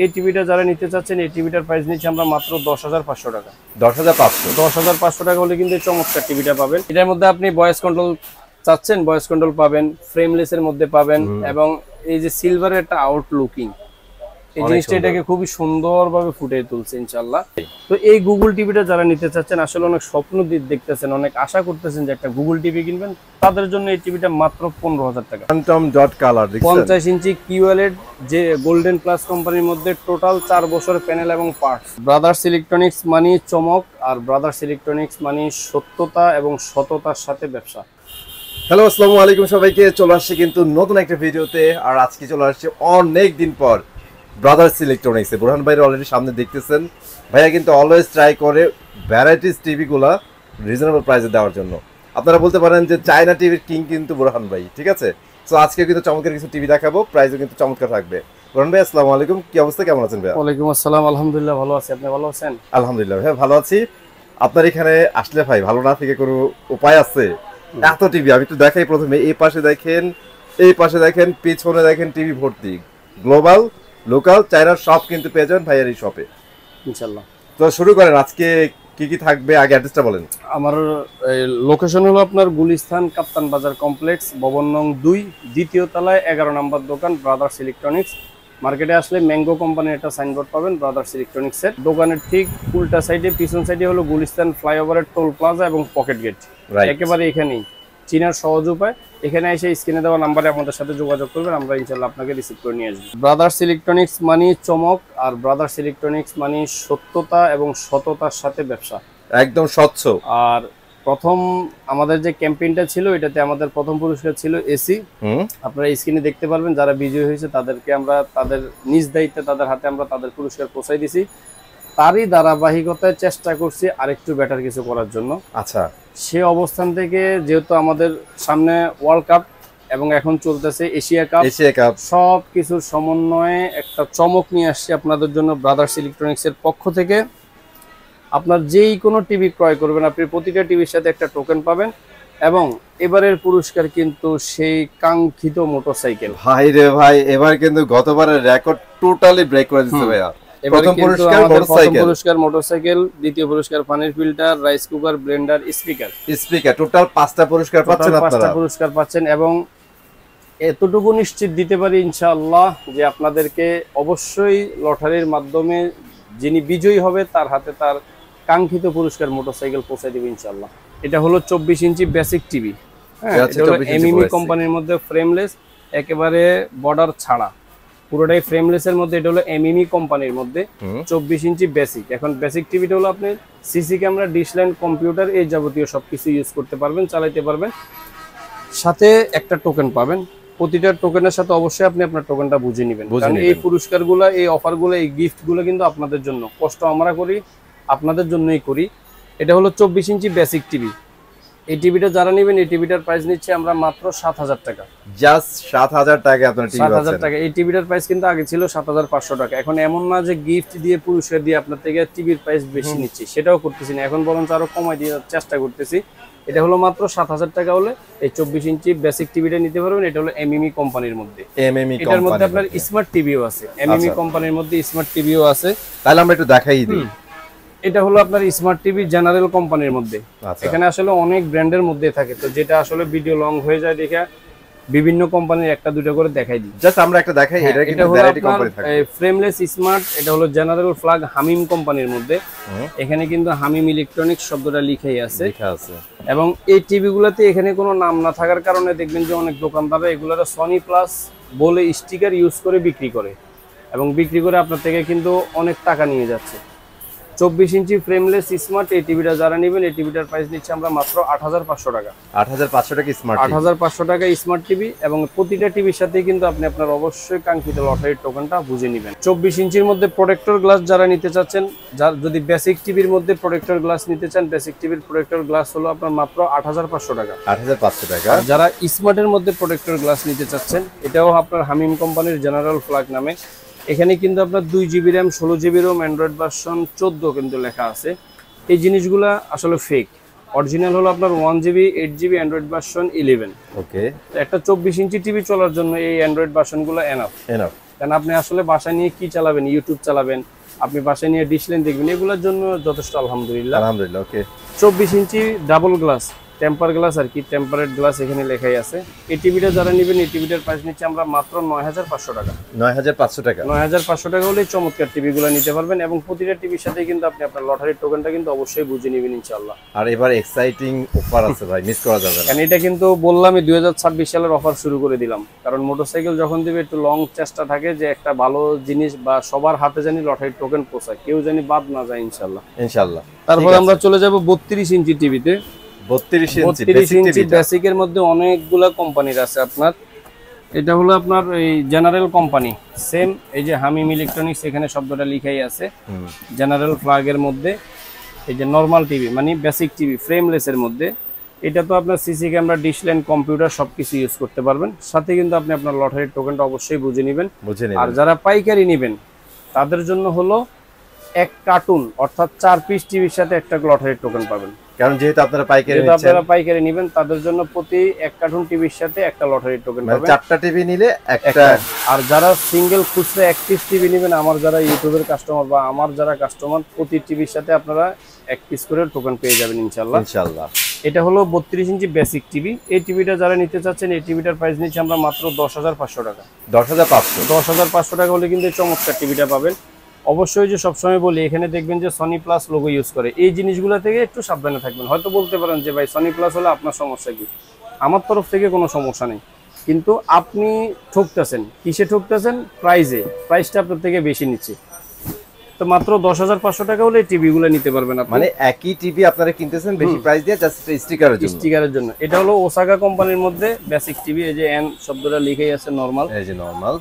এই টিভিটা যারা নিতে চাচ্ছেন এই টিভিটার প্রাইস নিচ্ছি আমরা মাত্র 10,500 টাকা। 10,500 টাকা হলে কিন্তু চমৎকার টিভিটা পাবেন। এটার মধ্যে আপনি ভয়েস কন্ট্রোল চাচ্ছেন, ভয়েস কন্ট্রোল পাবেন, ফ্রেমলেসের মধ্যে পাবেন এবং এই যে সিলভারের একটা আউটলুকিং, এই জিনিসটা এটাকে খুবই সুন্দরভাবে ফুটিয়ে তুলছে ইনশাআল্লাহ। তো এই গুগল টিভিটা যারা নিতে চাচ্ছেন, আসলে অনেক স্বপ্ন দেখতেছেন, অনেক আশা করতেছেন যে একটা গুগল টিভি কিনবেন, তাদের জন্য এই টিভিটা মাত্র 15,000 টাকা। ফ্যান্টম ডট কালার 50 ইঞ্চি কিউএলইডি যে গোল্ডেন প্লাস কোম্পানির মধ্যে টোটাল 4 বছর প্যানেল এবং পার্টস। ব্রাদার্স ইলেকট্রনিক্স মানে চমক, আর ব্রাদার্স ইলেকট্রনিক্স মানে সত্যতা এবং সততার সাথে ব্যবসা। হ্যালো, আসসালামু আলাইকুম সবাইকে। চলে আসছে কিন্তু নতুন একটা ভিডিওতে, আর আজকে চলে আসছে অনেক দিন পর ব্রাদার্স ইলেকট্রনিক্সে। বুরহান ভাইয়ের অলরেডি সামনে দেখতেছেন, ভাইয়া কিন্তু অলওয়েজ ট্রাই করে ভ্যারাইটিস টিভিগুলা রিজনেবল প্রাইসে দেওয়ার জন্য। আপনারা বলতে পারেন যে চায়না টিভির কিং কিন্তু বুরহান ভাই, ঠিক আছে? সো আজকে কিন্তু চমৎকার কিছু টিভি দেখাবো, প্রাইসও কিন্তু চমৎকার থাকবে। বুরহান ভাই আসসালামু আলাইকুম, কি অবস্থা, কেমন আছেন ভাইয়া? ওয়ালাইকুম আসসালাম, আলহামদুলিল্লাহ ভালো আছি, আপনি ভালো আছেন? আলহামদুলিল্লাহ ভাই ভালো আছি। আপনার এখানে আসলে ভাই ভালো না থেকে কোনো উপায় আছে? এত টিভি আমি একটু দেখাই। প্রথমে এই পাশে দেখেন, এই পাশে দেখেন, পিছনে দেখেন, টিভি ভর্তি। গ্লোবাল, লোকাল, চায়নার সব কিন্তু পেয়ে যাবেন ভাইয়ের এই শপে ইনশাআল্লাহ। তো শুরু করেন, আজকে কি কি থাকবে আগে অ্যাড্রেসটা বলেন। আমার লোকেশন হলো আপনার গুলিস্তান কাপ্তান বাজার কমপ্লেক্স, ভবন নং 2, দ্বিতীয় তলায় 11 নম্বর দোকান ব্রাদার্স ইলেকট্রনিক্স। মার্কেটে আসলে ম্যাঙ্গো কোম্পানির একটা সাইনবোর্ড পাবেন ব্রাদার্স ইলেকট্রনিক্সের। দোকানের ঠিক উল্টা সাইডে পিছন সাইডে হলো গুলিস্তান ফ্লাইওভারের টোল প্লাজা এবং পকেট গেট, একেবারে এখানেই চিনার সহজ উপায়। এখানে এসে স্ক্রিনে দেওয়া নাম্বারে আমাদের সাথে যোগাযোগ করবেন, আমরা ইনশাআল্লাহ আপনাকে রিসিভ করে নিয়ে আসবো। ব্রাদার্স ইলেকট্রনিক্স মানে চমক, আর ব্রাদার্স ইলেকট্রনিক্স মানে সত্যতা এবং সততার সাথে ব্যবসা, একদম স্বচ্ছ। আর প্রথম আমাদের যে ক্যাম্পেইনটা ছিল, এটাতে আমাদের প্রথম পুরস্কার ছিল এসি। আপনারা স্ক্রিনে দেখতে পারবেন, যারা বিজয়ী হয়েছে তাদেরকে আমরা তাদের নিজ দায়িত্বে তাদের হাতে আমরা তাদের পুরস্কার পৌঁছাই দিছি। তারই ধারাবাহিকতায় চেষ্টা করছি আরেকটু বেটার কিছু করার জন্য। আচ্ছা, সে অবস্থান থেকে যেহেতু আমাদের সামনে ওয়ার্ল্ড কাপ এবং এখন চলতেছে এশিয়া কাপ, সব কিছুর সমন্বয়ে একটা চমক নিয়ে আসছে আপনাদের জন্য ব্রাদার্স ইলেকট্রনিক্সের পক্ষ থেকে। আপনার যেই কোনো টিভি ক্রয় করবেন, আপনি প্রতিটা টিভির সাথে একটা টোকেন পাবেন, এবং এবারের পুরস্কার কিন্তু সেই কাঙ্ক্ষিত মোটরসাইকেল। ভাই রে ভাই, এবার কিন্তু গতবারের রেকর্ড টোটালি ব্রেক করে দিয়েছে ভাইয়া। প্রথম পুরস্কার মোটরসাইকেল, দ্বিতীয় পুরস্কার পানির filter, rice cooker, Blender, speaker, total 5টা পুরস্কার পাচ্ছেন আপনারা। 5টা পুরস্কার পাচ্ছেন, এবং এতটুকু নিশ্চিত দিতে পারি ইনশাআল্লাহ যে আপনাদেরকে অবশ্যই লটারির মাধ্যমে যিনি বিজয়ী হবে তার হাতে তার কাঙ্ক্ষিত পুরস্কার মোটরসাইকেল পৌঁছে দেবে ইনশাআল্লাহ। এটা হলো 24 ইঞ্চি বেসিক টিভি। হ্যাঁ, এটা হলো এমএমই কোম্পানির মধ্যে ফ্রেমলেস, একেবারে বর্ডার ছাড়া, পুরোটাই ফ্রেমলেসের মধ্যে। এটা হলো এমএমই কোম্পানির মধ্যে 24 ইঞ্চি বেসিক। এখন বেসিক টিভিটা হলো আপনি CC camera, dish line, computer, এই যাবতীয় সবকিছু ইউজ করতে পারবেন, চালাইতে পারবেন। সাথে একটা টোকেন পাবেন, প্রতিটা টোকেনের সাথে অবশ্যই আপনি আপনার টোকেনটা বুঝে নেবেন, কারণ এই পুরস্কারগুলো, এই অফারগুলো, এই গিফটগুলো কিন্তু আপনাদের জন্য। কষ্ট আমরা করি, আপনাদের জন্যই করি। এটা হলো 24 ইঞ্চি বেসিক টিভি। এই টিভিটা যারা নেবেন, এই টিভিটার প্রাইস নিচ্ছে আমরা মাত্র 7,000 টাকা। জাস্ট 7,000 টাকা আপনার টিভি আছে। 7,000 টাকা। এই টিভিটার প্রাইস কিন্তু আগে ছিল 7,500 টাকা। এখন এমন না যে গিফট দিয়ে, পুরস্কার দিয়ে আপনার থেকে টিভির প্রাইস বেশি নিচ্ছি, সেটাও করতেছি না। এখন বরঞ্চ আরো কমাই দিয়ে চেষ্টা করতেছি। এটা হলো মাত্র 7,000 টাকা হলে এই 24 ইঞ্চি বেসিক টিভিটা নিতে পারবেন। এটা হলো এমএমই কোম্পানির মধ্যে। এটার মধ্যে আপনার স্মার্ট টিভিও আছে, এমএমই কোম্পানির মধ্যে স্মার্ট টিভিও আছে। তাহলে আমরা একটু দেখাই দিই। এটা হলো আপনার স্মার্ট টিভি জেনারেল কোম্পানির মধ্যে। এখানে আসলে অনেক ব্র্যান্ডের মধ্যে থাকে, তো যেটা আসলে ভিডিও লং হয়ে যায় দেখে বিভিন্ন কোম্পানির একটা দুটো করে দেখাই দিই। জাস্ট আমরা একটা দেখাই। এটা হলো ফ্রেমলেস স্মার্ট, এটা হলো জেনারেল ফ্ল্যাগ হামিম কোম্পানির মধ্যে। এখানে কিন্তু হামিম ইলেকট্রনিক্স শব্দটা লিখাই আছে। এবং এই টিভিগুলোতে এখানে কোনো নাম না থাকার কারণে দেখবেন যে অনেক দোকানদাররা এগুলোর সনি প্লাস বলে স্টিকার ইউজ করে বিক্রি করে, এবং বিক্রি করে আপনার থেকে কিন্তু অনেক টাকা নিয়ে যাচ্ছে। 24 ইঞ্চি ফ্রেমলেস স্মার্ট এই টিভিটা যারা নেবেন, এই টিভিটার প্রাইস নিচ্ছে আমরা মাত্র 8,500 টাকা। 8,500 টাকা স্মার্ট, 8,500 টাকা স্মার্ট টিভি। এবং প্রতিটা টিভির সাথে কিন্তু আপনি আপনার অবশ্যই কাঙ্ক্ষিত লটারির টোকেনটা বুঝে নেবেন। 24 ইঞ্চির মধ্যে প্রোটেক্টর গ্লাস যারা নিতে চাচ্ছেন, যদি বেসিক টিভির মধ্যে প্রোটেক্টর গ্লাস নিতে চান, বেসিক টিভির প্রোটেক্টর গ্লাস হলো আপনার মাত্র 8,500 টাকা। 8,500 টাকা। যারা স্মার্টের মধ্যে প্রোটেক্টর গ্লাস নিতে চাচ্ছেন, এটাও আপনার হামিম কোম্পানির জেনারেল ফ্ল্যাগ নামে। এখানে কিন্তু আপনার 2 GB RAM, 16 GB ROM, Android version 14 কিন্তু লেখা আছে। এই জিনিসগুলা আসলে ফেক। অরিজিনাল হলো আপনার 1 জিবি, 8 জিবি, অ্যান্ড্রয়েড ভার্সন 11। ওকে, একটা 24 ইঞ্চি টিভি চলার জন্য এই অ্যান্ড্রয়েড ভার্সনগুলো এনাফ। কারণ আপনি আসলে বাসায় নিয়ে কি চালাবেন, ইউটিউব চালাবেন, আপনি বাসায় নিয়ে ডিশ লাইন দেখবেন, এগুলোর জন্য যথেষ্ট আলহামদুলিল্লাহ। আলহামদুলিল্লাহ। ওকে, 24 ইঞ্চি ডাবল গ্লাস, টেম্পার গ্লাস আর কি, টেম্পারেট গ্লাস এখানে লেখাই আছে। এই টিভিটা যারা নেবেন, এই টিভিটার প্রাইস নিচ্ছে আমরা মাত্র 9500 টাকা। 9500 টাকা। 9500 টাকা হলেই চমৎকার টিভিগুলো নিতে পারবেন, এবং প্রতিটা টিভির সাথে কিন্তু আপনি আপনার লটারির টোকেনটা কিন্তু অবশ্যই বুঝে নেবেন ইনশাআল্লাহ। আর এবার এক্সাইটিং অফার আছে ভাই, মিস করা যাবে না। কারণ এটা কিন্তু বললামই 2026 সালের অফার শুরু করে দিলাম, কারণ মোটরসাইকেল যখন দিবে একটু লং চেষ্টা থাকে যে একটা ভালো জিনিস বা সবার হাতে জানি লটারির টোকেন পৌঁছায়, কেউ জানি বাদ না যায় ইনশাআল্লাহ। ইনশাআল্লাহ। তারপর আমরা চলে যাব 32 ইঞ্চি টিভিতে। 32 ইঞ্চি বেসিকের মধ্যে অনেকগুলা কোম্পানির আছে আপনার। এটা হলো আপনার এই জেনারেল কোম্পানি, সেম এই যে হামিম ইলেকট্রনিক্স এখানে শব্দটা লিখাই আছে। জেনারেল ফ্ল্যাগের মধ্যে এই যে নরমাল টিভি মানে বেসিক টিভি ফ্রেমলেসের মধ্যে, এটা তো আপনার CC camera, dish line, computer সবকিছু ইউজ করতে পারবেন। সাথে কিন্তু আপনি আপনার লটারির টোকেনটা অবশ্যই বুঝে নেবেন। আর যারা পাইকারি নেবেন তাদের জন্য হলো এক কার্টুন অর্থাৎ 4 পিস টিভির সাথে একটা লটারির টোকেন পাবেন। কারণ যেহেতু আপনারা পাইকারি নেবেন তাদের জন্য প্রতি এক কার্টুন টিভির সাথে একটা লটারির টোকেন পাবেন। 4টা টিভি নিলে একটা। আর যারা সিঙ্গেল খুচরা এক পিস টিভি নেবেন, আমার যারা ইউটিউবের কাস্টমার বা আমার যারা কাস্টমার, প্রতি টিভির সাথে আপনারা এক পিস করে টোকেন পেয়ে যাবেন ইনশাআল্লাহ। এটা হলো 32 ইঞ্চি বেসিক টিভি। এই টিভিটা যারা নিতে চাচ্ছেন, এই টিভিটার প্রাইস নিচ্ছে আমরা মাত্র 10500 টাকা। 10500 টাকা হলে কিন্তু চমৎকার টিভিটা পাবেন। অবশ্যই যে সবসময় বলি, এখানে দেখবেন যে সনি প্লাস লোগো ইউজ করে, এই জিনিসগুলো থেকে একটু সাবধানে থাকবেন। হয়তো বলতে পারেন যে ভাই সনি প্লাস হলে আপনার সমস্যা কি? আমার তরফ থেকে কোনো সমস্যা নেই, কিন্তু আপনি ঠকতেছেন। কিসে ঠকতেছেন? প্রাইসটা আপনার থেকে বেশি নিচ্ছে। তো মাত্র 10500 টাকা হলে টিভিগুলো নিতে পারবেন আপনি। মানে একই টিভি আপনারা কিনতেছেন বেশি প্রাইস দিয়ে, জাস্ট স্টিকারের জন্য। এটা হলো ওসাকা কোম্পানির মধ্যে বেসিক টিভি, এই যে এন শব্দটা লিখেই আছে, নরমাল। এই যে নরমাল,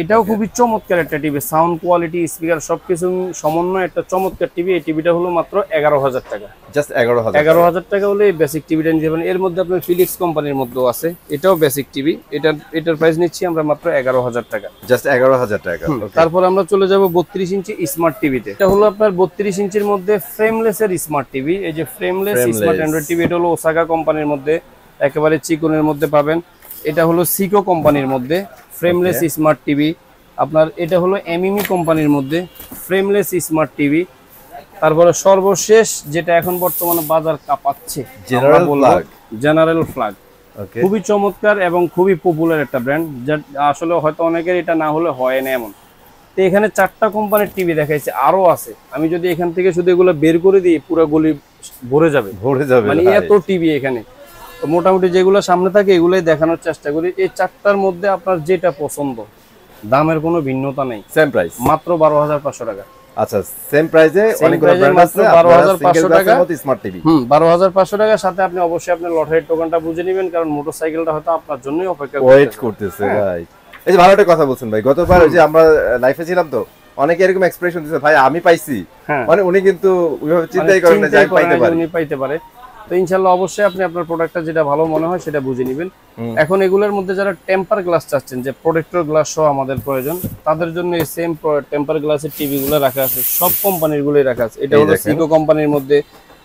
এটাও খুবই চমৎকার একটা টিভি, সাউন্ড কোয়ালিটি, স্পিকার সবকিছু সমন্বয় একটা চমৎকার টিভি। এই টিভিটা হলো মাত্র 11000 টাকা। জাস্ট 11000 টাকা হলে এই বেসিক টিভিটা নিতে পারেন। এর মধ্যে আপনার ফিলিক্স কোম্পানির মধ্যেও আছে, এটাও বেসিক টিভি। এটার প্রাইস নিচ্ছি আমরা মাত্র 11000 টাকা। জাস্ট 11000 টাকা। তারপর আমরা চলে যাব 32 ইঞ্চি স্মার্ট টিভিতে। এটা হলো আপনার 32 ইঞ্চির মধ্যে ফ্রেমলেসের স্মার্ট টিভি। এই যে ফ্রেমলেস স্মার্ট অ্যান্ড্রয়েড টিভি, এটা হলো ওসাকা কোম্পানির মধ্যে, একেবারে চিকনের মধ্যে পাবেন। এটা হলো সিকো কোম্পানির মধ্যে ফ্রেমলেস স্মার্ট টিভি। আপনার এটা হলো এমইমি কোম্পানির মধ্যে ফ্রেমলেস স্মার্ট টিভি। তারপরে সর্বশেষ যেটা এখন বর্তমানে বাজার কাঁপাচ্ছে, জেনারেল ফ্ল্যাগ। খুবই চমৎকার এবং খুবই পপুলার একটা ব্র্যান্ড, যা আসলে হয়তো অনেকের এটা না হলে হয় না এমন। তো এখানে 4টা কোম্পানির টিভি দেখাইছে, আরো আছে। আমি যদি এখান থেকে শুধু এগুলো বের করে দিই, পুরো গলি ভরে যাবে মানে এত টিভি এখানে। তো মোটামুটি যেগুলো সামনে থাকে এগুলোই দেখানোর চেষ্টা করি। এই 4টার মধ্যে আপনার যেটা পছন্দ, দামের কোনো ভিন্নতা নেই, সেম প্রাইস, মাত্র 12500 টাকা। আচ্ছা, সেম প্রাইসে অনেকগুলো ব্র্যান্ড আছে। 12500 টাকা স্মার্ট টিভি। 12500 টাকার সাথে আপনি অবশ্যই আপনার লটারির টোকেনটা বুঝে নেবেন, কারণ মোটরসাইকেলটা হয়তো আপনার জন্যই অপেক্ষা করতেছে। রাইট। এই যে ভালো একটা কথা বলছেন ভাই, গতবার ওই যে আমরা লাইফে ছিলাম তো অনেকে এরকম এক্সপ্রেশন দিচ্ছে, ভাই আমি পাইছি, মানে উনি কিন্তু ওইভাবে চিন্তাই করেন না যে আমি পাইতে পারে। তো ইনশাআল্লাহ অবশ্যই আপনি আপনার প্রোডাক্টটা যেটা ভালো মনে হয় সেটা বুঝে নেবেন। এখন এগুলোর মধ্যে যারা টেম্পার গ্লাস চাচ্ছেন, যে প্রোটেক্টর গ্লাস সহ আমাদের প্রয়োজন, তাদের জন্য এই সেম টেম্পার গ্লাসের টিভি গুলো রাখা আছে, সব কোম্পানির গুলোই রাখা আছে। এটা হলো সিকো কোম্পানির মধ্যে,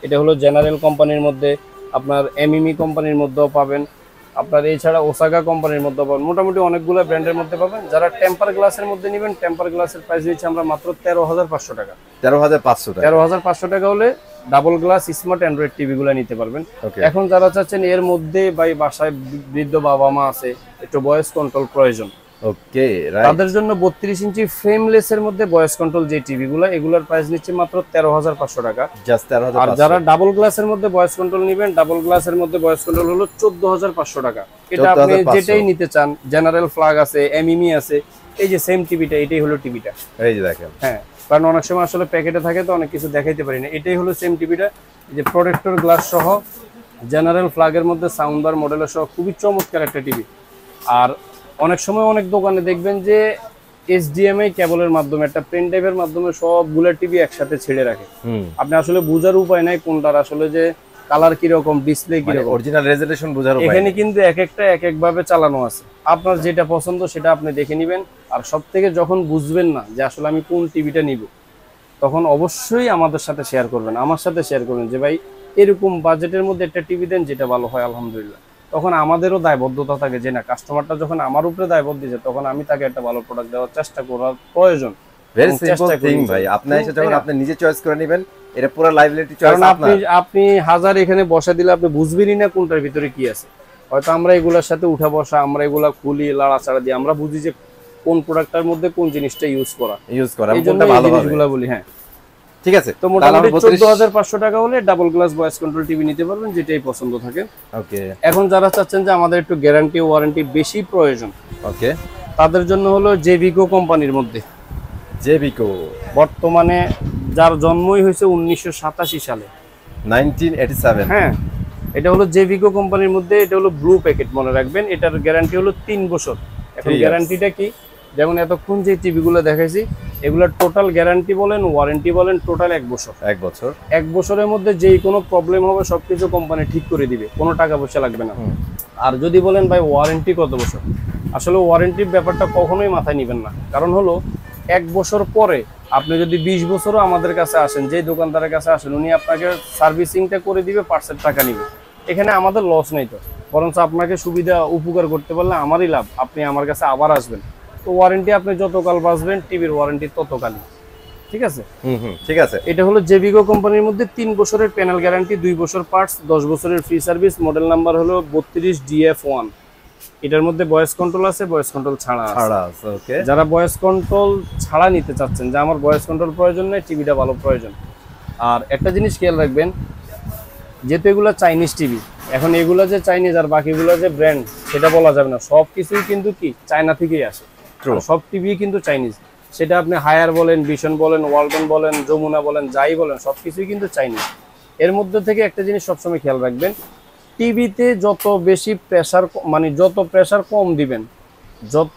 এটা হলো জেনারেল কোম্পানির মধ্যে, আপনার এমইমি কোম্পানির মধ্যেও পাবেন, আপনার এছাড়া ওসাকা কোম্পানির মধ্যে পাবেন। মোটামুটি অনেকগুলো ব্র্যান্ডের মধ্যে পাবেন। যারা টেম্পার গ্লাসের মধ্যে নেবেন, টেম্পার গ্লাসের প্রাইস দিচ্ছি আমরা মাত্র 13500 টাকা। 13500 টাকা হলে double glass smart Android TV গুলো নিতে পারবেন। এখন যারা চাচ্ছেন এর মধ্যে ভাই বাসায় বৃদ্ধ বাবা মা আছে, একটু ভয়েস কন্ট্রোল প্রয়োজন, তাদের জন্য 32 ইঞ্চি ফ্রেমলেস এর মধ্যে ভয়েস কন্ট্রোল যে টিভি গুলো, এগুলোর প্রাইস নিচ্ছে মাত্র 13500 টাকা। আর যারা ডাবল গ্লাসের মধ্যে ভয়েস কন্ট্রোল নেবেন, ডাবল গ্লাসের মধ্যে ভয়েস কন্ট্রোল হলো 14500 টাকা। এটা আপনি যেটাই নিতে চান, জেনারেল ফ্ল্যাগ আছে, এমইমি আছে, এই যে সেম টিভিটা, এটাই হলো টিভিটা, এই যে দেখেন। হ্যাঁ, কারণ অনেক সময় আসলে প্যাকেটে থাকে তো অনেক কিছু দেখাইতে পারি না। এটাই হলো সেম টিভিটা, যে প্রোটেক্টর গ্লাস সহ জেনারেল ফ্ল্যাগের মধ্যে সাউন্ড বার মডেলের সহ খুবই চমৎকার একটা টিভি। আর অনেক সময় অনেক দোকানে দেখবেন যে এইচডিএমআই কেবলের মাধ্যমে, একটা পেন ড্রাইভের মাধ্যমে সবগুলো টিভি একসাথে ছেড়ে রাখে। আপনি আসলে বোঝার উপায় নাই কোনটার আসলে যে কালার কিরকম, ডিসপ্লে কিরকম, অরিজিনাল রেজোলিউশন বোঝার উপায়। এখানে কিন্তু এক একটা এক এক ভাবে চালানো আছে। আপনার যেটা পছন্দ সেটা আপনি দেখে নেবেন। আর সবথেকে যখন বুঝবেন না যে আসলে আমি কোন টিভিটা নিব, তখন অবশ্যই আমাদের সাথে শেয়ার করবেন, আমার সাথে শেয়ার করবেন যে ভাই এরকম বাজেটের মধ্যে একটা টিভি দেন যেটা ভালো হয়। আলহামদুলিল্লাহ তখন আমাদেরও দায়বদ্ধতা থাকে যে না, কাস্টমারটা যখন আমার উপরে দায়বদ্ধ দিচ্ছে, তখন আমি তাকে একটা ভালো প্রোডাক্ট দেওয়ার চেষ্টা করার প্রয়োজন। ভেরি সিম্পল থিং ভাই, আপনি এসে যখন আপনি নিজে চয়েস করে নেবেন, এটা পুরো লাইবিলিটি চয়েস কারণ আপনার। আপনি হাজার এখানে বসা দিলে আপনি বুঝবেনই না কোনটার ভিতরে কি আছে। হয়তো আমরা এগুলোর সাথে উঠা বসা, আমরা এগুলা খুলি লাড়াচাড়া দিয়ে আমরা বুঝি যে কোন প্রোডাক্টটার মধ্যে কোন জিনিসটা ইউজ করা, এই জন্য কোনটা ভালো হবে জিনিসগুলো বলি। হ্যাঁ ঠিক আছে, তো মোটামুটি 14,500 টাকা হলে double glass voice control TV নিতে পারবেন, যেটাই পছন্দ থাকে। ওকে, এখন যারা চাচ্ছেন যে আমাদের একটু গ্যারান্টি ওয়ারেন্টি বেশি প্রয়োজন, ওকে, তাদের জন্য হলো জেভিকো কোম্পানির মধ্যে, জেভিকো বর্তমানে যার জন্মই হয়েছে 1987 সালে, 1987। হ্যাঁ এটা হলো জেভিকো কোম্পানির মধ্যে, এটা হলো ব্লু প্যাকেট, মনে রাখবেন। এটার গ্যারান্টি হলো 3 বছর। এখন গ্যারান্টিটা কি, যেমন এতক্ষণ যে টিভিগুলো দেখাইছি, এগুলোর টোটাল গ্যারান্টি বলেন ওয়ারেন্টি বলেন টোটাল 1 বছর। 1 বছরের মধ্যে যেই কোনো প্রবলেম হবে সবকিছু কোম্পানি ঠিক করে দিবে, কোনো টাকা পয়সা লাগবে না। আর যদি বলেন ভাই ওয়ারেন্টি কত বছর, আসলে ওয়ারেন্টির ব্যাপারটা কখনোই মাথায় নেবেন না। কারণ হলো 1 বছর পরে আপনি যদি 20 বছরও আমাদের কাছে আসেন, যে দোকানদারের কাছে আসেন, উনি আপনাকে সার্ভিসিংটা করে দিবে, পার্সের টাকা নিবে। এখানে আমাদের লস নেই তো, বরঞ্চ আপনাকে সুবিধা উপকার করতে পারলে আমারই লাভ, আপনি আমার কাছে আবার আসবেন। তো ওয়ারেন্টি আপনি যতকাল বাঁচবেন, টিভির ওয়ারেন্টি ততকালই। ঠিক আছে, ঠিক আছে। এটা হলো জেভিকো কোম্পানির মধ্যে 3 বছরের প্যানেল গ্যারান্টি, 2 বছর পার্টস, 10 বছরের ফ্রি সার্ভিস। মডেল নাম্বার হলো 32DF1। এটার মধ্যে ভয়েস কন্ট্রোল আছে, ভয়েস কন্ট্রোল ছাড়া আছে। ওকে, যারা ভয়েস কন্ট্রোল ছাড়া নিতে চাচ্ছেন, যে আমার ভয়েস কন্ট্রোল প্রয়োজন নেই, টিভিটা ভালো প্রয়োজন। আর একটা জিনিস খেয়াল রাখবেন, যেহেতু এগুলো চাইনিজ টিভি, এখন এগুলো যে চাইনিজ আর বাকিগুলো যে ব্র্যান্ড, সেটা বলা যাবে না। সব কিছুই কিন্তু কি চায়না থেকেই আসে, সব টিভি কিন্তু চাইনিজ। সেটা আপনি হায়ার বলেন, ভিশন বলেন, ওয়ালটন বলেন, যমুনা বলেন, যাই বলেন, সবকিছুই কিন্তু চাইনিজ। এর মধ্যে থেকে একটা জিনিস সবসময় খেয়াল রাখবেন, টিভিতে যত বেশি প্রেসার, মানে যত প্রেসার কম দিবেন, যত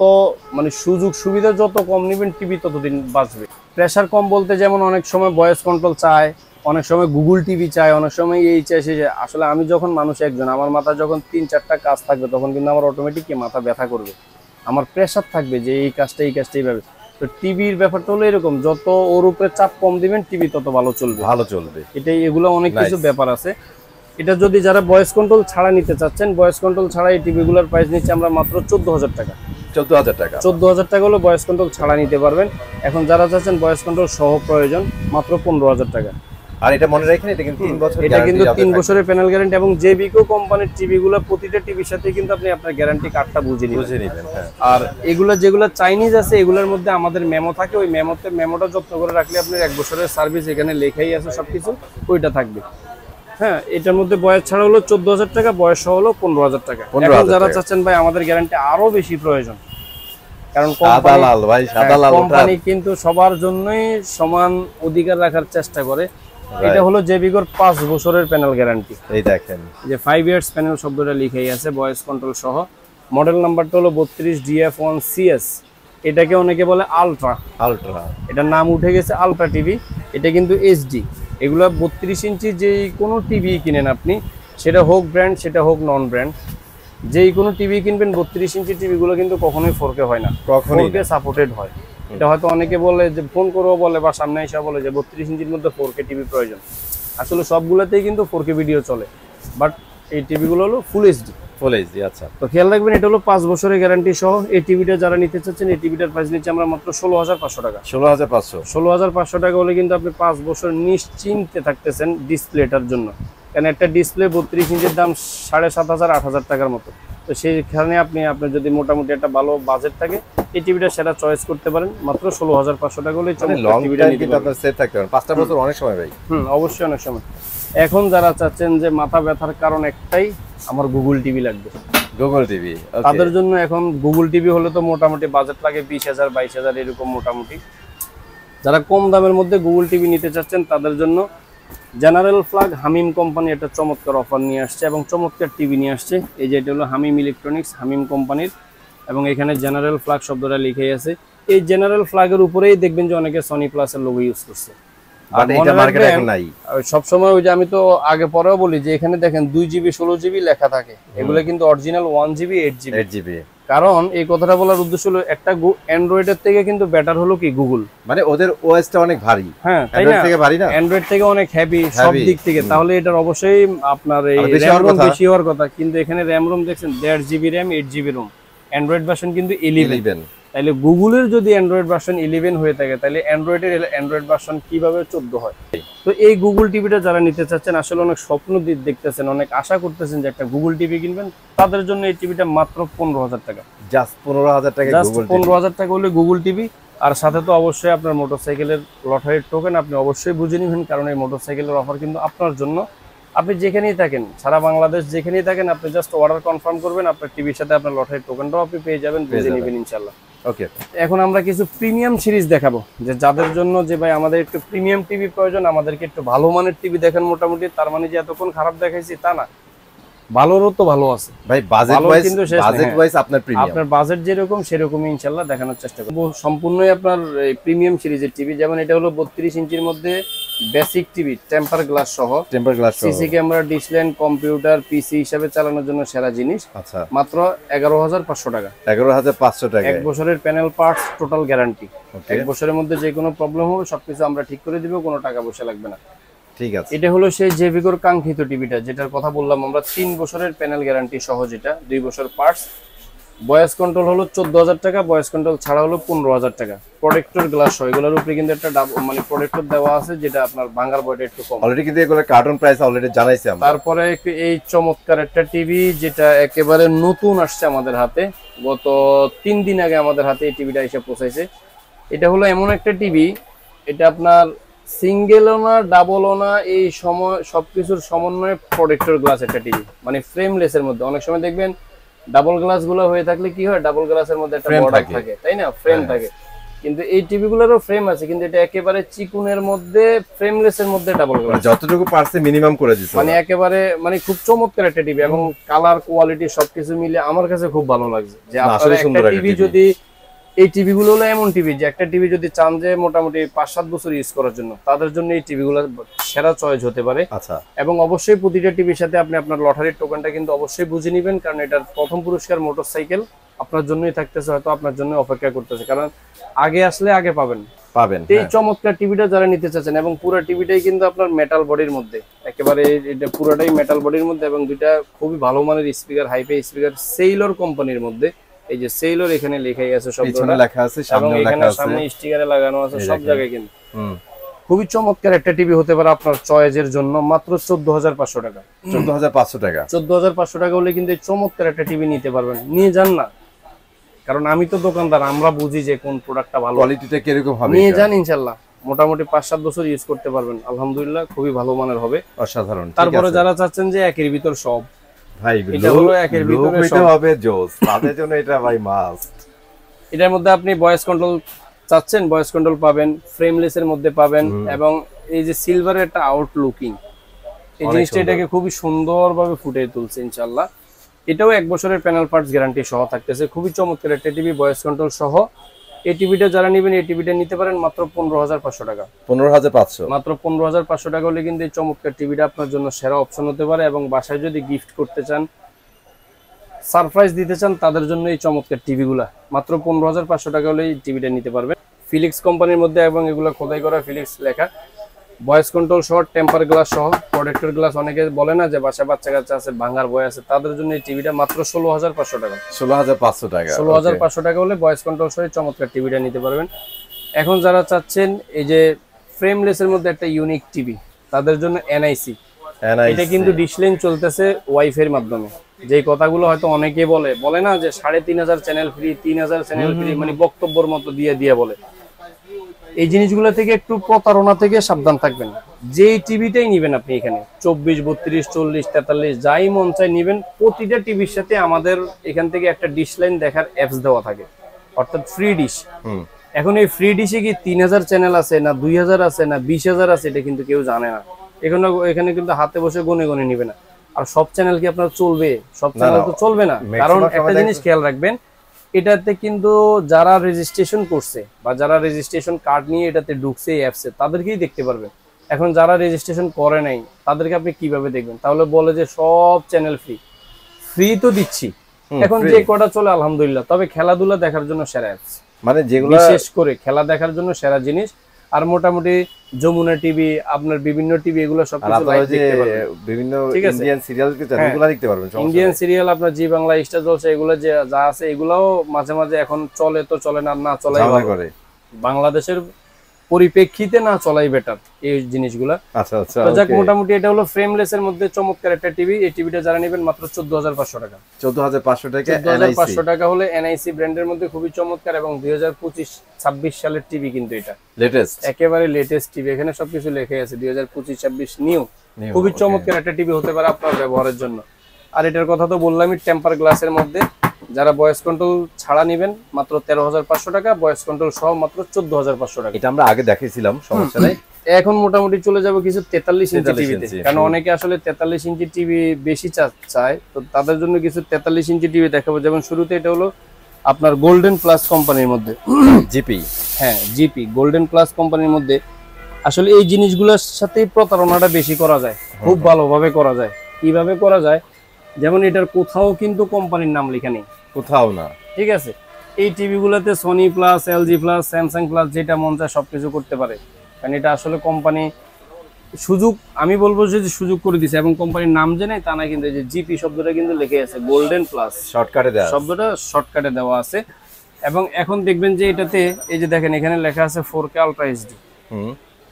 মানে সুযোগ সুবিধা যত কম নেবেন, টিভি ততদিন বাঁচবে। প্রেসার কম বলতে যেমন অনেক সময় ভয়েস কন্ট্রোল চায়, অনেক সময় গুগল টিভি চায়, অনেক সময় এই চায় সে চায়। আসলে আমি যখন মানুষ একজন, আমার মাথা যখন 3-4টা কাজ থাকবে, তখন কিন্তু আমার অটোমেটিক মাথা ব্যথা করবে, আমার প্রেসার থাকবে যে এই কাজটা এইভাবে। তো টিভির ব্যাপারটা হলো এরকম, যত ওর উপরে চাপ কম দিবেন, টিভি তত ভালো চলবে। এটাই, এগুলো অনেক কিছু ব্যাপার আছে। এটা যদি যারা ভয়েস কন্ট্রোল ছাড়া নিতে চাচ্ছেন, ভয়েস কন্ট্রোল ছাড়া এই টিভিগুলোর প্রাইস নিচ্ছে আমরা মাত্র 14,000 টাকা। 14,000 টাকা হলো ভয়েস কন্ট্রোল ছাড়া নিতে পারবেন। এখন যারা চাচ্ছেন ভয়েস কন্ট্রোল সহ প্রয়োজন, মাত্র 15,000 টাকা। আর এটা মনে রাখেন, এটা কিন্তু 3 বছর, এটা কিন্তু 3 বছরের প্যানেল গ্যারান্টি। এবং জেভিকো কোম্পানির টিভিগুলো প্রতিটা টিভির সাথে কিন্তু আপনি আপনার গ্যারান্টি কার্ডটা বুঝে নেবেন। আর এগুলো যেগুলো চাইনিজ আছে, এগুলোর মধ্যে আমাদের মেমো থাকে, ওই মেমোটা যত্ন করে রাখলে আপনার 1 বছরের সার্ভিস এখানে লেখাই আছে সবকিছু, ওইটা থাকবে। হ্যাঁ, এটার মধ্যে বয়স ছাড়া হলো 14,000 টাকা, বয়স সহ হলো 15,000 টাকা। এখন যারা চাচ্ছেন ভাই আমাদের গ্যারান্টি আরো বেশি প্রয়োজন, কারণ কোম্পানি কিন্তু সবার জন্যই সমান অধিকার রাখার চেষ্টা করে। এটা হলো জেভিকোর 5 বছরের প্যানেল গ্যারান্টি। এই দেখেন যে 5 ইয়ার্স প্যানেল শব্দটা লিখেই আছে, ভয়েস কন্ট্রোল সহ। মডেল নাম্বারটা হলো 32DF1CS। এটাকে অনেকে বলে আলট্রা, এটার নাম উঠে গেছে আলট্রা টিভি। এটা কিন্তু এইচডি। এগুলো 32 ইঞ্চি যেই কোনো টিভি কিনেন আপনি, সেটা হোক ব্র্যান্ড, সেটা হোক নন ব্র্যান্ড, যেই কোনো টিভি কিনবেন, 32 ইঞ্চি টিভিগুলো কিন্তু কখনোই 4K হয় না, 4K সাপোর্টেড হয়। এটা হয়তো অনেকে বলে যে ফোন করেও বলে বা সামনে এসে বলে যে 32 ইঞ্চির মধ্যে 4K টিভি প্রয়োজন। আসলে সবগুলোতেই কিন্তু 4K ভিডিও চলে, বাট এই টিভিগুলো হলো ফুল এইচডি। আচ্ছা, তো খেয়াল রাখবেন, এটা হলো 5 বছরের গ্যারান্টি সহ। এই টিভিটা যারা নিতে চাচ্ছেন, এই টিভিটার প্রাইস নিচ্ছে আমরা মাত্র 16,500 টাকা। 16,500 টাকা হলে কিন্তু আপনি 5 বছর নিশ্চিন্তে থাকতেছেন ডিসপ্লেটার জন্য। কারণ একটা ডিসপ্লে 32 ইঞ্চির দাম 7,500-8,000 টাকার মতো। তো সেইখানে আপনার যদি মোটামুটি একটা ভালো বাজেট থাকে, এই টিভিটা সেটা চয়েস করতে পারেন। মাত্র 16,500 টাকা হলে পারবেন। 5টা বছর অনেক সময় ভাই। অবশ্যই অনেক সময়। এখন যারা চাচ্ছেন যে মাথা ব্যথার কারণ একটাই, আমার গুগল টিভি লাগবে, তাদের জন্য এখন গুগল টিভি হলে তো মোটামুটি বাজেট লাগে 20,000-22,000 এরকম মোটামুটি। যারা কম দামের মধ্যে গুগল টিভি নিতে চাচ্ছেন, তাদের জন্য জেনারেল ফ্ল্যাগ হামিম কোম্পানি একটা চমৎকার অফার নিয়ে আসছে এবং চমৎকার টিভি নিয়ে আসছে। এই যে এটা হলো হামিম ইলেকট্রনিক্স, হামিম কোম্পানির, এবং এখানে জেনারেল ফ্ল্যাগ শব্দটা লিখেই আছে। এই জেনারেল ফ্ল্যাগের উপরেই দেখবেন যে অনেকে সনি প্লাসের লোগো ইউজ করছে। বাট এটা মার্কেটে এখন নাই। সব সময় ওই যে আমি তো আগে পরেও বলি যে এখানে দেখেন 2GB 16GB লেখা থাকে, এগুলো কিন্তু অরিজিনাল 1GB 8GB। কারণ এই কথাটা বলার উদ্দেশ্য হলো একটা অ্যান্ড্রয়েডের থেকে কিন্তু বেটার হলো কি গুগল, মানে ওদের ওএসটা অনেক ভারী। হ্যাঁ তাই না, থেকে ভারী না, অ্যান্ড্রয়েড থেকে অনেক হেভি সব দিক থেকে। তাহলে এটার অবশ্যই আপনার এই র‍্যাম রোম বেশি হওয়ার কথা, কিন্তু এখানে র‍্যাম রোম দেখছেন 1.5GB RAM 8GB Rome. Android version কিন্তু 11। তাহলে গুগলের যদি অ্যান্ড্রয়েড ভার্সন 11 হয়ে থাকে তাহলে অ্যান্ড্রয়েডের অ্যান্ড্রয়েড ভার্সন কিভাবে 14 হয়? তো এই গুগল টিভিটা যারা নিতে চাচ্ছেন, আসলে অনেক স্বপ্ন দেখতেছেন, অনেক আশা করতেছেন যে একটা গুগল টিভি কিনবেন, তাদের জন্য এই টিভিটা মাত্র 15,000 টাকা। জাস্ট 15,000 টাকা, জাস্ট 15,000 টাকা হলে গুগল টিভি। আর সাথে তো অবশ্যই আপনার মোটরসাইকেলের লটারির টোকেন আপনি অবশ্যই বুঝে নেবেন, কারণ এই মোটরসাইকেলের অফার কিন্তু আপনার জন্য। আপনি যেখানেই থাকেন, সারা বাংলাদেশ যেখানেই থাকেন, আপনি জাস্ট অর্ডার কনফার্ম করবেন, আপনার টিভির সাথে আপনার লটারির টোকেনটাও আপনি পেয়ে যাবেন, বুঝে নেবেন ইনশাআল্লাহ। ওকে, এখন আমরা কিছু প্রিমিয়াম সিরিজ দেখাবো, যে যাদের জন্য যে ভাই আমাদের একটু প্রিমিয়াম টিভি প্রয়োজন, আমাদেরকে একটু ভালো মানের টিভি দেখেন মোটামুটি। তার মানে যে এতক্ষণ খারাপ দেখাইছি তা না, ভালোরও তো ভালো আছে ভাই। বাজেট ওয়াইজ আপনার প্রিমিয়াম, আপনার বাজেট যেরকম সেরকমই ইনশাআল্লাহ দেখানোর চেষ্টা করব। সম্পূর্ণই আপনার প্রিমিয়াম সিরিজের টিভি। যেমন এটা হলো 32 ইঞ্চির মধ্যে বেসিক টিভি, টেম্পার গ্লাস সহ, CC camera, dish lamp, computer, PC হিসাবে চালানোর জন্য সেরা জিনিস। আচ্ছা, মাত্র 11,500 টাকা। 11,500 টাকা। 1 বছরের প্যানেল পার্টস টোটাল গ্যারান্টি। 1 বছরের মধ্যে যে কোনো প্রবলেম হবে সবকিছু আমরা ঠিক করে দিব, কোনো টাকা পয়সা লাগবে না। ঠিক আছে, এটা হলো সেই জেভিকোর কাঙ্ক্ষিত টিভিটা, যেটার কথা বললাম আমরা, 3 বছরের প্যানেল গ্যারান্টি সহ, যেটা 2 বছর পার্টস। ভয়েস কন্ট্রোল হলো 14,000 টাকা, ভয়েস কন্ট্রোল ছাড়া হলো 15,000 টাকা। প্রোটেক্টর গ্লাস সহ, এগুলোর উপরে কিন্তু একটা মানে প্রোটেক্টর দেওয়া আছে, যেটা আপনার ভাঙার ভয়টা একটু কম। অলরেডি কিন্তু এগুলো কার্টুন প্রাইস অলরেডি জানাইছি আমরা। তারপরে এই চমৎকার একটা টিভি, যেটা একেবারে নতুন আসছে আমাদের হাতে, গত 3 দিন আগে আমাদের হাতে এই টিভিটা এসে পৌঁছাইছে। এটা হলো এমন একটা টিভি, এটা আপনার সিঙ্গেল ওনা, ডাবল ওনা, এই সময় সবকিছুর সমন্বয়ে প্রোটেক্টর গ্লাস একটা টিভি, মানে ফ্রেমলেসের মধ্যে। অনেক সময় দেখবেন ডাবল গ্লাস গুলো হয়ে থাকলে কি হয়, ডাবল গ্লাসের মধ্যে একটা বর্ডার থাকে, তাই না, ফ্রেম থাকে। কিন্তু এই টিভি গুলোরও ফ্রেম আছে, কিন্তু এটা একেবারে চিকুনের মধ্যে, ফ্রেমলেসের মধ্যে ডাবল গ্লাস, যতটুকু পারছে মিনিমাম করে দিছে, মানে একেবারে মানে খুব চমৎকার একটা টিভি। এবং কালার কোয়ালিটি সবকিছু মিলে আমার কাছে খুব ভালো লাগছে। যে আপনারা একটা টিভি যদি, এই টিভি গুলো হলো এমন টিভি যে একটা টিভি যদি চান যে মোটামুটি 5-7 বছর ইউজ করার জন্য, তাদের জন্য এই টিভি গুলো সেরা চয়েস হতে পারে। আচ্ছা, এবং অবশ্যই প্রতিটা টিভির সাথে আপনি আপনার লটারির টোকেনটা কিন্তু অবশ্যই বুঝে নেবেন, কারণ এটার প্রথম পুরস্কার মোটরসাইকেল আপনার জন্যই থাকতেছে, হয়তো আপনার জন্য অপেক্ষা করতেছে, কারণ আগে আসলে আগে পাবেন। এই চমৎকার টিভিটা যারা নিতে চাচ্ছেন, এবং পুরো টিভিটাই কিন্তু আপনার মেটাল বডির মধ্যে, একেবারে এটা পুরোটাই মেটাল বডির মধ্যে, এবং দুইটা খুবই ভালো মানের স্পিকার, হাইফাই স্পিকার, সেইলর কোম্পানির মধ্যে। এই যে সেইলর এখানে লেখাই আছে, শব্দটা লেখা আছে, সামনে লেখা আছে, সামনে স্টিকারে লাগানো আছে, সব জায়গায় কিন্তু খুবই চমৎকার একটা টিভি হতে পারে আপনার চয়েসের জন্য। মাত্র 14,500 টাকা। 14,500 টাকা। 14,500 টাকা হলে কিন্তু চমৎকার একটা টিভি নিতে পারবেন। নিয়ে যান না, কারণ আমি তো দোকানদার, আমরা বুঝি যে কোন প্রোডাক্টটা ভালো, কোয়ালিটিটা কিরকম হবে। নিয়ে যান, ইনশাআল্লাহ মোটামুটি 5-7 বছর ইউজ করতে পারবেন, আলহামদুলিল্লাহ খুবই ভালো মানের হবে। অসাধারণ। তারপরে যারা চাচ্ছেন যে একের ভিতর সব, ভাই এটা হলো একের ভিতরে সব হবে, জোস, তাদের জন্য এটা ভাই মাস্ট। এটার মধ্যে আপনি ভয়েস কন্ট্রোল চাচ্ছেন, ভয়েস কন্ট্রোল পাবেন, ফ্রেমলেসের মধ্যে পাবেন, এবং এই যে সিলভারের একটা আউটলুকিং, এই জিনিসটা এটাকে খুবই সুন্দরভাবে ফুটিয়ে তুলছে ইনশাআল্লাহ। এটাও 1 বছরের প্যানেল পার্টস গ্যারান্টি সহ থাকতেছে। খুবই চমৎকার একটা টিভি, ভয়েস কন্ট্রোল সহ। এই টিভিটা যারা নেবেন, এই টিভিটা নিতে পারেন মাত্র 15,500 টাকা। 15,500 মাত্র 15,500 টাকা হলে কিন্তু এই চমৎকার টিভিটা আপনার জন্য সেরা অপশন হতে পারে। এবং বাসায় যদি গিফট করতে চান, সারপ্রাইজ দিতে চান, তাদের জন্য এই চমৎকার টিভিগুলা মাত্র 15,500 টাকা হলে এই টিভিটা নিতে পারবেন। ফিলিক্স কোম্পানির মধ্যে, এবং এগুলো খোদাই করা, ফিলিক্স লেখা, ভয়েস কন্ট্রোল সহ, টেম্পার গ্লাস সহ, প্রোটেক্টর গ্লাস। অনেকে বলে না যে বাসা বাচ্চা কাচ্চা আছে, ভাঙার ভয় আছে, তাদের জন্য এই টিভিটা মাত্র 16,500 টাকা। 16,500 টাকা। 16,500 টাকা হলে ভয়েস কন্ট্রোল সহ চমৎকার টিভিটা নিতে পারবেন। এখন যারা চাচ্ছেন এই যে ফ্রেমলেসের মধ্যে একটা ইউনিক টিভি, তাদের জন্য এনআইসি। এটা কিন্তু ডিশ লাইন চলতেছে ওয়াইফাই এর মাধ্যমে। যে কথাগুলো হয়তো অনেকে বলে না যে 3,500 চ্যানেল ফ্রি, 3,000 চ্যানেল ফ্রি, মানে বক্তব্যের মতো দিয়ে বলে। এই জিনিসগুলো থেকে একটু প্রতারণা থেকে সাবধান থাকবেন। যেই টিভিটাই নিবেন আপনি, এখানে 24, 32, 40, 43 যাই মন চাই নিবেন, প্রতিটা টিভির সাথে আমাদের এখান থেকে একটা ডিশ লাইন দেখার অ্যাপস দেওয়া থাকে, অর্থাৎ ফ্রি ডিশ। এখন এই ফ্রি ডিশে কি 3,000 চ্যানেল আছে, না 2,000 আছে, না 20,000 আছে, এটা কিন্তু কেউ জানে না। এখানে কিন্তু হাতে বসে গনে নিবে না। আর সব চ্যানেল কি আপনার চলবে? সব চ্যানেল তো চলবে না। কারণ একটা জিনিস খেয়াল রাখবেন, এটাতে কিন্তু যারা রেজিস্ট্রেশন করছে বা যারা রেজিস্ট্রেশন কার্ড নিয়ে এটাতে ঢুকছে এই অ্যাপসে, তাদেরকেই দেখতে পারবেন। এখন যারা রেজিস্ট্রেশন করে নাই তাদেরকে আপনি কিভাবে দেখবেন? তাহলে বলে যে সব চ্যানেল ফ্রি তো দিচ্ছি, এখন যে কটা চলে আলহামদুলিল্লাহ, তবে খেলাধুলা দেখার জন্য সেরা অ্যাপস, মানে যেগুলো বিশেষ করে খেলা দেখার জন্য সেরা জিনিস। আর মোটামুটি যমুনা টিভি, আপনার বিভিন্ন টিভি, এগুলো সবকিছু লাইভ দেখতে পারবেন। বিভিন্ন ইন্ডিয়ান সিরিয়াল এগুলো দেখতে পারবেন, ইন্ডিয়ান সিরিয়াল আপনার জি বাংলা, স্টার জলসা, এগুলো যে যা আছে এগুলাও মাঝে মাঝে এখন চলে তো চলে, না চলাই করে বাংলাদেশের পরিপ্রেক্ষিতে না চলাই বেটার এই জিনিসগুলা। আচ্ছা আচ্ছা, তো যাক, মোটামুটি এটা হলো ফ্রেমলেস এর মধ্যে চমৎকার একটা টিভি। এই টিভিটা যারা নেবেন মাত্র 14500 টাকা। 14500 টাকা, 14500 টাকা হলে এনআইসি ব্র্যান্ডের মধ্যে খুবই চমৎকার, এবং 2025-26 সালের টিভি কিন্তু এটা লেটেস্ট, একেবারে লেটেস্ট টিভি। এখানে সবকিছু লেখা আছে 2025-26 নিউ। খুবই চমৎকার একটা টিভি হতে পারে আপনার ব্যবহারের জন্য। আর এটার কথা তো বললামই, টেম্পার গ্লাসের মধ্যে। যারা ভয়েস কন্ট্রোল ছাড়া নেবেন মাত্র 13500 টাকা, ভয়েস কন্ট্রোল সহ মাত্র 14500 টাকা। এটা আমরা আগে দেখাইছিলাম, সমস্যা নাই। এখন মোটামুটি চলে যাব কিছু 43 ইঞ্চি টিভিতে, কারণ অনেকে আসলে 43 ইঞ্চি টিভি বেশি চায়, তো তাদের জন্য কিছু 43 ইঞ্চি টিভি দেখাবো। যেমন শুরুতে এটা হলো আপনার গোল্ডেন প্লাস কোম্পানির মধ্যে, জিপি, হ্যাঁ জিপি গোল্ডেন প্লাস কোম্পানির মধ্যে। আসলে এই জিনিসগুলোর সাথে প্রতারণাটা বেশি করা যায়, খুব ভালোভাবে করা যায়। কিভাবে করা যায়? যেমন এটার কোথাও কিন্তু কোম্পানির নাম লেখা নেই, কোথাও না, ঠিক আছে। এই টিভি গুলোতে Sony plus, LG plus, Samsung plus, যেটা মন চায় সবকিছু করতে পারে, কারণ এটা আসলে কোম্পানি সুযোগ, আমি বলবো যে সুযোগ করে দিছে, এবং কোম্পানির নাম জেনে তা না, কিন্তু এই যে জিপি শব্দটা কিন্তু লিখে আছে, গোল্ডেন প্লাস শর্টকাটে দেওয়া, শব্দটা শর্টকাটে দেওয়া আছে। এবং এখন দেখবেন যে এটাতে এই যে দেখেন এখানে লেখা আছে 4K আলট্রা এইচডি।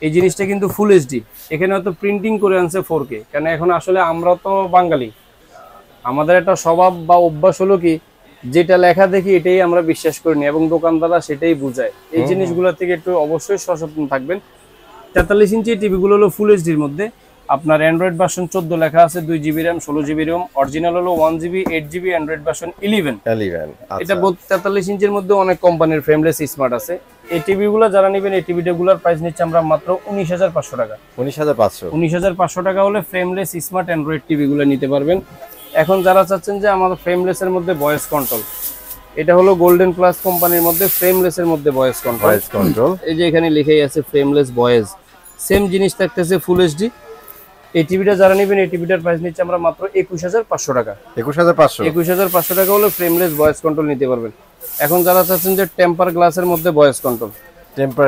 এই জিনিসটা কিন্তু ফুল এইচডি, এখানে হয়তো প্রিন্টিং করে আনছে 4K, কারণ এখন আসলে আমরা তো বাঙালি, আমাদের একটা স্বভাব বা অভ্যাস হলো কি, যেটা লেখা দেখি এটাই আমরা বিশ্বাস করি না, এবং দোকানদাররা সেটাই বুঝায়। এই জিনিসগুলো থেকে একটু অবশ্যই সচেতন থাকবেন। 43 ইঞ্চি টিভিগুলো হলো ফুল এইচডির মধ্যে। আপনার অ্যান্ড্রয়েড ভার্সন 14 লেখা আছে, 2GB RAM, 16GB Rome. Original হলো 1GB 8GB, অ্যান্ড্রয়েড ভার্সন 11। এটা 43 ইঞ্চির মধ্যে অনেক কোম্পানির ফ্রেমলেস স্মার্ট আছে। এই টিভিগুলো যারা নেবেন, এই টিভিগুলোর প্রাইস নিচ্ছে আমরা মাত্র 19500 টাকা। 19500 টাকা হলে ফ্রেমলেস স্মার্ট অ্যান্ড্রয়েড টিভিগুলো নিতে পারবেন। এখন যারা চাচ্ছেন যে আমাদের ফ্রেমলেস এর মধ্যে ভয়েস কন্ট্রোল, এটা হলো গোল্ডেন প্লাস কোম্পানির মধ্যে ফ্রেমলেস এর মধ্যে ভয়েস কন্ট্রোল। এই যে এখানে লিখেই আছে ফ্রেমলেস ভয়েস, সেম জিনিস থাকতেছে ফুল এইচডি। এই টিভিটা যারা নেবেন, এই টিভিটার প্রাইস নিচ্ছে আমরা মাত্র 21500 টাকা। 21500 টাকা হলে ফ্রেমলেস ভয়েস কন্ট্রোল নিতে পারবেন। এখন যারা চাচ্ছেন যে টেম্পার গ্লাসের মধ্যে ভয়েস কন্ট্রোল,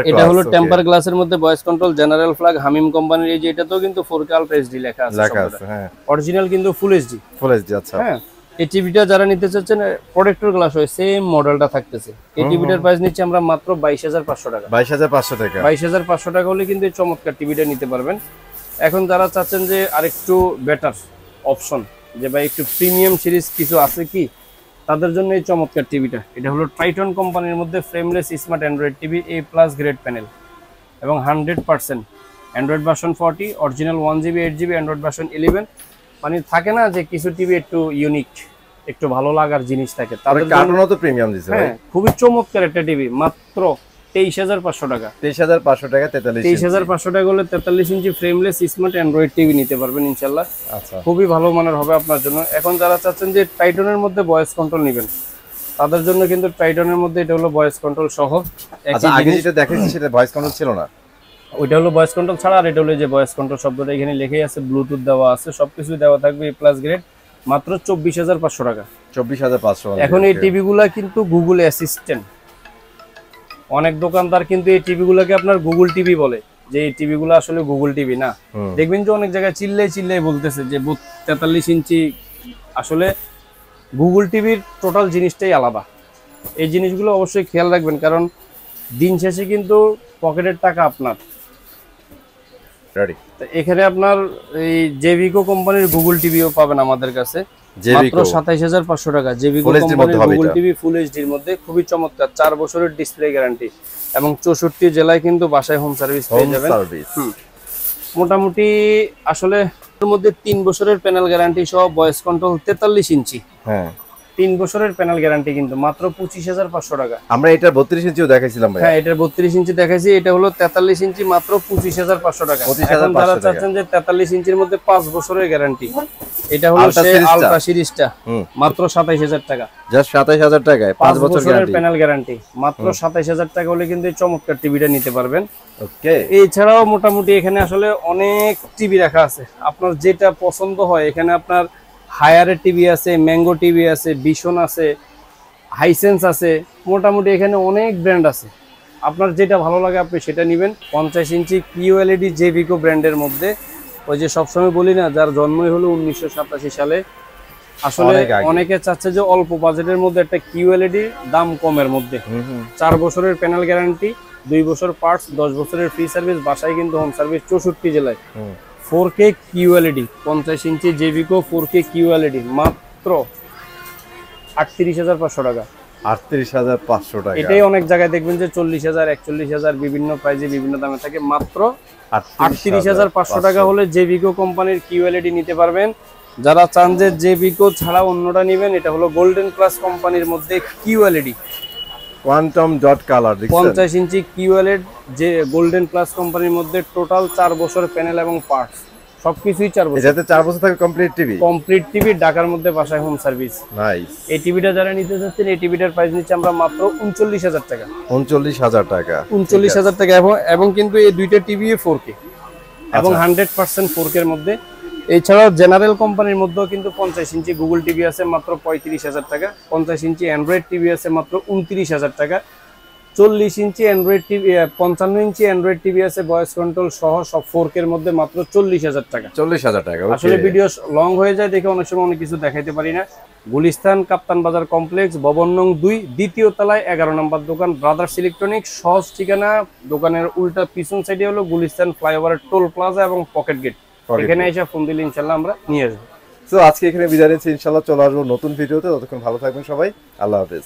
এটা হলো টেম্পার গ্লাসের মধ্যে ভয়েস কন্ট্রোল, জেনারেল ফ্ল্যাগ, হামিম কোম্পানির। এই যে এটাতেও কিন্তু 4K আলট্রা এইচডি লেখা আছে, হ্যাঁ অরিজিনাল কিন্তু ফুল এইচডি। আচ্ছা, হ্যাঁ, এই টিভিটা যারা নিতে চাচ্ছেন, প্রোটেক্টর গ্লাস হয়, সেম মডেলটা থাকতেছে। এই টিভিটার প্রাইস নিচ্ছে আমরা মাত্র 22500 টাকা। 22500 টাকা হলে কিন্তু এই চমৎকার টিভিটা নিতে পারবেন। এখন যারা চাচ্ছেন যে আরেকটু বেটার অপশন, যে ভাই একটু প্রিমিয়াম সিরিজ কিছু আছে কি, তাদের জন্য এই চমৎকার টিভিটা। এটা হলো ট্রাইটন কোম্পানির মধ্যে frameless smart Android TV, A+ grade panel, এবং 100% Android version 40, original 1GB 8GB, Android version 11। মানে থাকে না যে কিছু টিভি একটু ইউনিক, একটু ভালো লাগার জিনিস থাকে, তাদের কারণও তো প্রিমিয়াম দিছে। হ্যাঁ, খুবই চমৎকার একটা টিভি, মাত্র 23500 টাকা। 23500 টাকা, 23500 টাকা হলে 43 ইঞ্চি ফ্রেমলেস স্মার্ট অ্যান্ড্রয়েড টিভি নিতে পারবেন ইনশাআল্লাহ। আচ্ছা, খুবই ভালো মানের হবে আপনার জন্য। এখন যারা চাচ্ছেন যে টাইটনের মধ্যে ভয়েস কন্ট্রোল নেবেন, তাদের জন্য কিন্তু টাইটনের মধ্যে এটা হলো ভয়েস কন্ট্রোল সহ। আচ্ছা, আগে যেটা দেখাইছি সেটা ভয়েস কন্ট্রোল ছিল না, ওইটা হলো ভয়েস কন্ট্রোল ছাড়া, আর এটা হলো যে ভয়েস কন্ট্রোল শব্দটা এখানে লেখাই আছে, ব্লুটুথ দেওয়া আছে, সবকিছু দেওয়া থাকবে, A+ গ্রেড, মাত্র 24500 টাকা। 24500। এখন এই টিভিগুলা কিন্তু গুগল অ্যাসিস্ট্যান্ট, অনেক দোকানদার কিন্তু এই টিভিগুলোকে আপনার গুগল টিভি বলে, যে এই টিভিগুলো আসলে গুগল টিভি না। দেখবেন যে অনেক জায়গায় চিল্লাই বলতেছে যে 43 ইঞ্চি, আসলে গুগল টিভির টোটাল জিনিসটাই আলাদা। এই জিনিসগুলো অবশ্যই খেয়াল রাখবেন, কারণ দিন শেষে কিন্তু পকেটের টাকা আপনার। এখানে আপনার এই জেভিকো কোম্পানির গুগল টিভিও পাবেন আমাদের কাছে, মাত্র 27500 টাকা। জেভিকো কোম্পানির গুগল টিভি ফুল এইচডির মধ্যে, খুবই চমৎকার, 4 বছরের ডিসপ্লে গ্যারান্টি, এবং 64 জেলায় কিন্তু বাসায় হোম সার্ভিস পেয়ে যাবেন। মোটামুটি আসলে এর মধ্যে 3 বছরের প্যানেল গ্যারান্টি সহ ভয়েস কন্ট্রোল 43 ইঞ্চি। হ্যাঁ, 3 বছরের প্যানেল গ্যারান্টি, কিন্তু মাত্র 25500 টাকা। আমরা এটা 32 ইঞ্চিও দেখাইছিলাম ভাই। হ্যাঁ, এটা 32 ইঞ্চি দেখাইছি, এটা হলো 43 ইঞ্চি, মাত্র 25500 টাকা। এখন যারা চাচ্ছেন যে 43 ইঞ্চির মধ্যে 5 বছরের গ্যারান্টি, এটা হলো Ultra সে series টা? আলট্রা সিরিজটা, হুম। মাত্র 27000 টাকা। জাস্ট 27000 টাকায় 5 5 বছর বছরের গ্যারান্টি। প্যানেল গ্যারান্টি, মাত্র 27000 টাকা হলে কিন্তু এই চমৎকার টিভিটা নিতে পারবেন। ওকে। এছাড়াও মোটামুটি এখানে আসলে অনেক টিভি রাখা আছে, আপনার যেটা পছন্দ হয়। এখানে আপনার হায়ারের টিভি আছে, ম্যাঙ্গো টিভি আছে, বিশন আছে, হাইসেন্স আছে, মোটামুটি এখানে অনেক ব্র্যান্ড আছে। আপনার যেটা ভালো লাগে আপনি সেটা নেবেন। 50 ইঞ্চি কিউএলইডি জেভিকো ব্র্যান্ডের মধ্যে, ওই যে সবসময় বলি না, যার জন্মই হলো 1987 সালে। আসলে অনেক আগে। অনেকে চাচ্ছে যে অল্প বাজেটের মধ্যে একটা কিউএলইডি, দাম কমের মধ্যে, 4 বছরের প্যানেল গ্যারান্টি, 2 বছর পার্টস, 10 বছরের ফ্রি সার্ভিস, বাসায় কিন্তু হোম সার্ভিস 64 জেলায়। 4K কিউএলইডি 50 ইঞ্চি জেভিকো 4K কিউএলইডি মাত্র 38500 টাকা। 38500 টাকা। এটাই অনেক জায়গায় দেখবেন যে 40000, 41000 বিভিন্ন প্রাইজে বিভিন্ন দামে থাকে। মাত্র 38500 টাকা হলে জেভিকো কোম্পানির কিউএলইডি নিতে পারবেন। যারা চান যে জেভিকো ছাড়া অন্যটা নেবেন, এটা হলো গোল্ডেন প্লাস কোম্পানির মধ্যে কিউএলইডি কোয়ান্টাম ডট কালার দেখছেন? 50 ইঞ্চি কিউএলইডি যে গোল্ডেন প্লাস কোম্পানির মধ্যে টোটাল 4 বছর প্যানেল এবং পার্টস সবকিছুই 4 বছর। এটাতে 4 বছর থাকে কমপ্লিট টিভি। কমপ্লিট টিভি, ঢাকার মধ্যে বাসায় হোম সার্ভিস। নাইস। এই টিভিটা যারা নিতে চাচ্ছেন, এই টিভিটার প্রাইস নিচ্ছে আমরা মাত্র 39000 টাকা। 39000 টাকা। 39000 টাকা এবং কিন্তু এই দুইটা টিভি 4K এবং 100% 4K এর মধ্যে। এছাড়াও জেনারেল কোম্পানির মধ্যেও কিন্তু 50 ইঞ্চি গুগল টিভি আছে মাত্র 35000 টাকা, 50 ইঞ্চি অ্যান্ড্রয়েড টিভি আছে মাত্র 29000 টাকা, 40 ইঞ্চি অ্যান্ড্রয়েড টিভি, 55 ইঞ্চি অ্যান্ড্রয়েড টিভি আছে ভয়েস কন্ট্রোল সহ সব 4K এর মধ্যে মাত্র 40000 টাকা। 40000 টাকা। আসলে ভিডিও লং হয়ে যায় দেখে অনেক সময় অনেক কিছু দেখাইতে পারি না। গুলিস্তান কাপ্তান বাজার কমপ্লেক্স, ভবন নং 2, দ্বিতীয় তলায় 11 নম্বর দোকান, ব্রাদার্স ইলেকট্রনিক্স। সহজ ঠিকানা, দোকানের উল্টা পিছন সাইডে হলো গুলিস্তান ফ্লাইওভারের টোল প্লাজা এবং পকেট গেট। এখানে এসে ফোন দিলে ইনশাআল্লাহ আমরা নিয়ে আসবো। তো আজকে এখানে বিদায় নিচ্ছি, ইনশাআল্লাহ চলে আসবো নতুন ভিডিওতে। ততক্ষণ ভালো থাকবেন সবাই, আল্লাহ হাফেজ।